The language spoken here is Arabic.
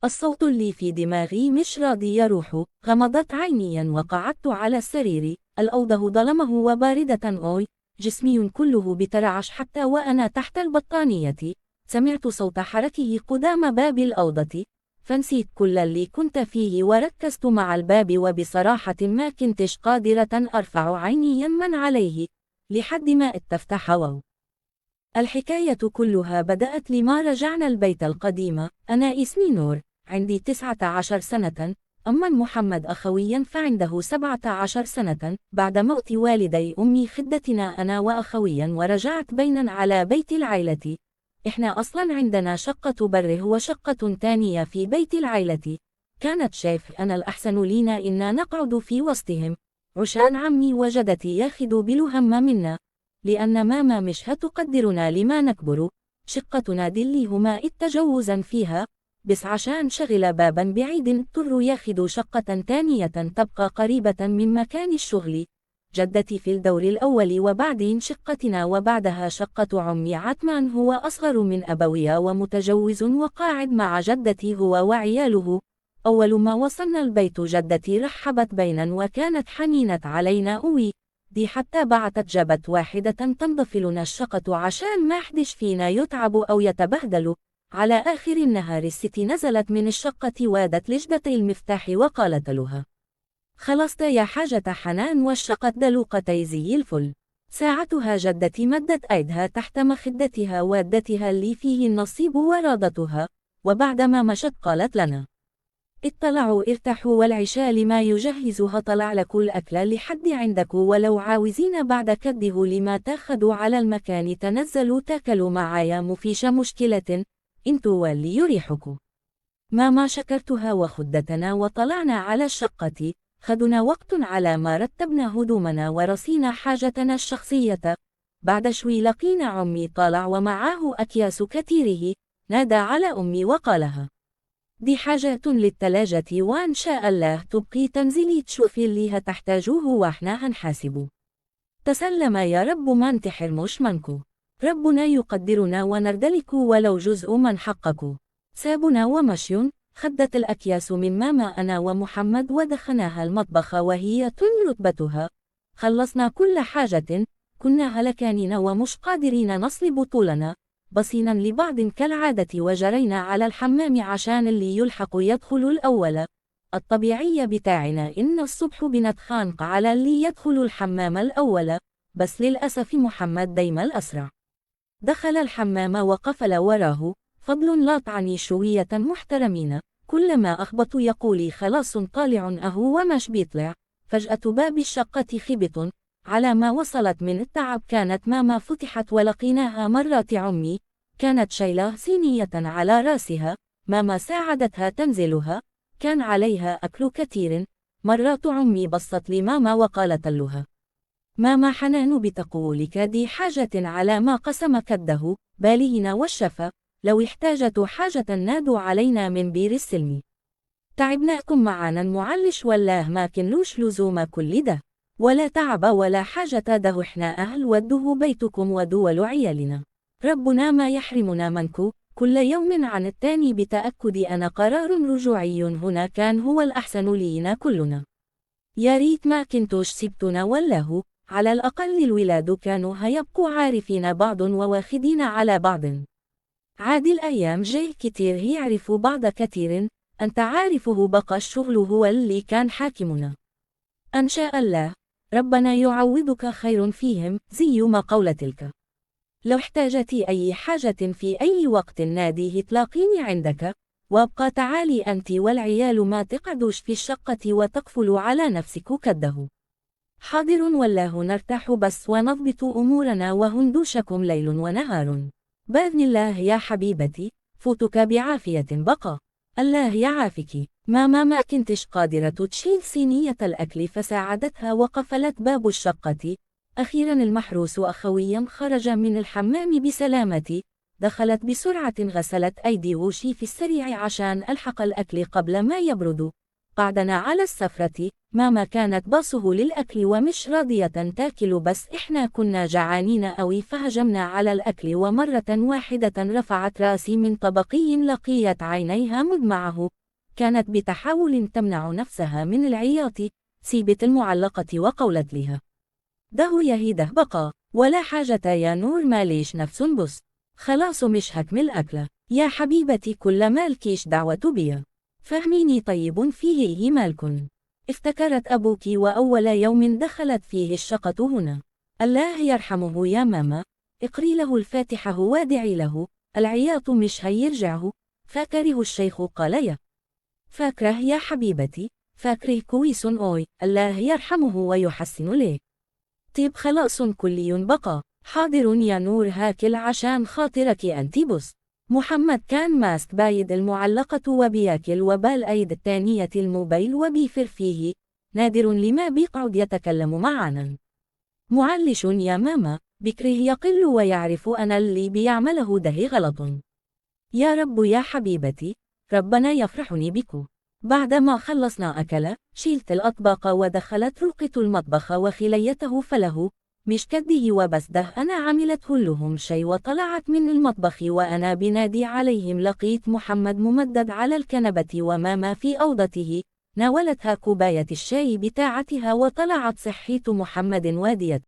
الصوت اللي في دماغي مش راضي يروح. غمضت عينيا وقعدت على السرير. الأوضة ظلمه وباردة أوي. جسمي كله بترعش حتى وأنا تحت البطانية. سمعت صوت حركه قدام باب الأوضة، فنسيت كل اللي كنت فيه وركزت مع الباب، وبصراحة ما كنتش قادرة أرفع عيني يمن عليه لحد ما اتفتح. واو. الحكاية كلها بدأت لما رجعنا البيت القديم. أنا اسمي نور، عندي 19 سنة. أما محمد أخويا فعنده 17 سنة. بعد موت والدي أمي خدتنا أنا وأخويا ورجعت بينا على بيت العيلة. إحنا أصلا عندنا شقة بره وشقة تانية في بيت العيلة. كانت شايف أنا الأحسن لينا إن نقعد في وسطهم، عشان عمي وجدتي ياخدوا بالهم منا، لأن ماما مش هتقدرنا لما نكبر. شقتنا دي اللي هما التجوزا فيها، بس عشان شغل بابا بعيد اضطروا ياخدوا شقة تانية تبقى قريبة من مكان الشغل. جدتي في الدور الأول، وبعدين شقتنا، وبعدها شقة عمي عثمان هو أصغر من أبويا ومتجوز وقاعد مع جدتي هو وعياله. أول ما وصلنا البيت جدتي رحبت بينا وكانت حنينة علينا قوي. دي حتى بعتت جابت واحدة تنظف لنا الشقة عشان ما حدش فينا يتعب أو يتبهدل. على آخر النهار الست نزلت من الشقة وادت لجدتي المفتاح وقالت لها: خلصت يا حاجة حنان والشقة دلوقتي زي الفل. ساعتها جدتي مدت أيدها تحت مخدتها وادتها اللي فيه النصيب ورادتها، وبعدما مشت قالت لنا: اطلعوا ارتاحوا، والعشاء لما يجهزها طلع لكم الأكل لحد عندكم، ولو عاوزين بعد كده لما تاخدوا على المكان تنزلوا تاكلوا معايا مفيش مشكلة، انتوا واللي يريحكم. ماما شكرتها وخدتنا وطلعنا على الشقة. خدنا وقت على ما رتبنا هدومنا ورصينا حاجتنا الشخصية. بعد شوي لقينا عمي طالع ومعاه أكياس كتيره. نادى على أمي وقالها: دي حاجة للتلاجة، وإن شاء الله تبقي تنزلي تشوفي اللي هتحتاجوه واحنا هنحاسبه. تسلم يا رب، ما نتحرمش منكو. ربنا يقدرنا ونردلك ولو جزء من حقكو. سابنا ومشيون. خدت الأكياس من ماما أنا ومحمد ودخناها المطبخ وهي رتبتها. خلصنا كل حاجة. كنا هلكانين ومش قادرين نصلب طولنا، بصينا لبعض كالعادة وجرينا على الحمام عشان اللي يلحق يدخل الأول. الطبيعي بتاعنا إن الصبح بنتخانق على اللي يدخل الحمام الأول، بس للأسف محمد دايما الأسرع. دخل الحمام وقفل وراه. فضل لا تعني شوية محترمين. كلما أخبط يقولي خلاص طالع أهو ومش بيطلع. فجأة باب الشقة خبط. على ما وصلت من التعب كانت ماما فتحت ولقيناها مرات عمي. كانت شايلة صينية على راسها. ماما ساعدتها تنزلها. كان عليها أكل كثير. مرات عمي بصت لماما وقالت لها: ماما حنان بتقولك دي حاجة على ما قسم كده بالينا والشفا، لو احتاجت حاجة نادوا علينا من بير السلم. تعبناكم معانا المعلش والله ما كنلوش لزوم كل ده، ولا تعب ولا حاجة، ده احنا أهل وده بيتكم ودول عيالنا. ربنا ما يحرمنا منكو. كل يوم عن التاني بتأكد أنا قرار رجوعي هنا كان هو الأحسن لينا كلنا. يا ريت ما كنتوش سبتنا والله، على الأقل الولاد كانوا هيبقوا عارفين بعض وواخدين على بعض. عاد الأيام جاي كتير يعرفوا بعض كتير. أنت عارفه بقى الشغل هو اللي كان حاكمنا. إن شاء الله ربنا يعوضك خير فيهم زي ما قول تلك. لو احتاجتي أي حاجة في أي وقت ناديه تلاقيني عندك، وابقى تعالي أنت والعيال ما تقعدوش في الشقة وتقفلوا على نفسك كده. حاضر والله نرتاح بس ونضبط أمورنا وهندوشكم ليل ونهار. بإذن الله يا حبيبتي، فوتك بعافية بقى. الله يعافك. ماما ما كنتش قادرة تشيل صينية الأكل فساعدتها وقفلت باب الشقة. أخيرا المحروس أخويا خرج من الحمام بسلامة. دخلت بسرعة غسلت أيدي وشي في السريع عشان ألحق الأكل قبل ما يبرد. قعدنا على السفرة. ماما كانت باصه للأكل ومش راضية تاكل، بس إحنا كنا جعانين أوي فهجمنا على الأكل، ومرة واحدة رفعت راسي من طبقي لقيت عينيها مدمعه. كانت بتحاول تمنع نفسها من العياط. سيبت المعلقة وقولت لها: ده يهيده بقى، ولا حاجة يا نور، ماليش نفس بس خلاص مش هكمل أكله يا حبيبتي، كل مالكيش دعوة بيا، فهميني طيب فيه مالكن. افتكرت أبوك وأول يوم دخلت فيه الشقة هنا. الله يرحمه يا ماما، اقري له الفاتحة وادعي له، العياط مش هيرجعه. فاكره الشيخ قال: يا فاكره يا حبيبتي، فاكره كويس أوي، الله يرحمه ويحسن ليه. طيب خلاص كلي بقى، حاضر يا نور هاكل عشان خاطرك أنتي بس. محمد كان ماسك بايد المعلقة وبياكل وبال أيد التانية الموبايل وبيفر فيه. نادر لما بيقعد يتكلم معنا. معلش يا ماما، بكره يقل ويعرف أنا اللي بيعمله ده غلط. يا رب يا حبيبتي، ربنا يفرحني بكو. بعدما خلصنا أكل، شيلت الأطباق ودخلت رقة المطبخ وخليته فله مش كده وبس، ده أنا عملت كلهم شيء وطلعت من المطبخ وأنا بنادي عليهم لقيت محمد ممدد على الكنبة وماما في أوضته. ناولتها كوباية الشاي بتاعتها وطلعت صحيت محمد وادية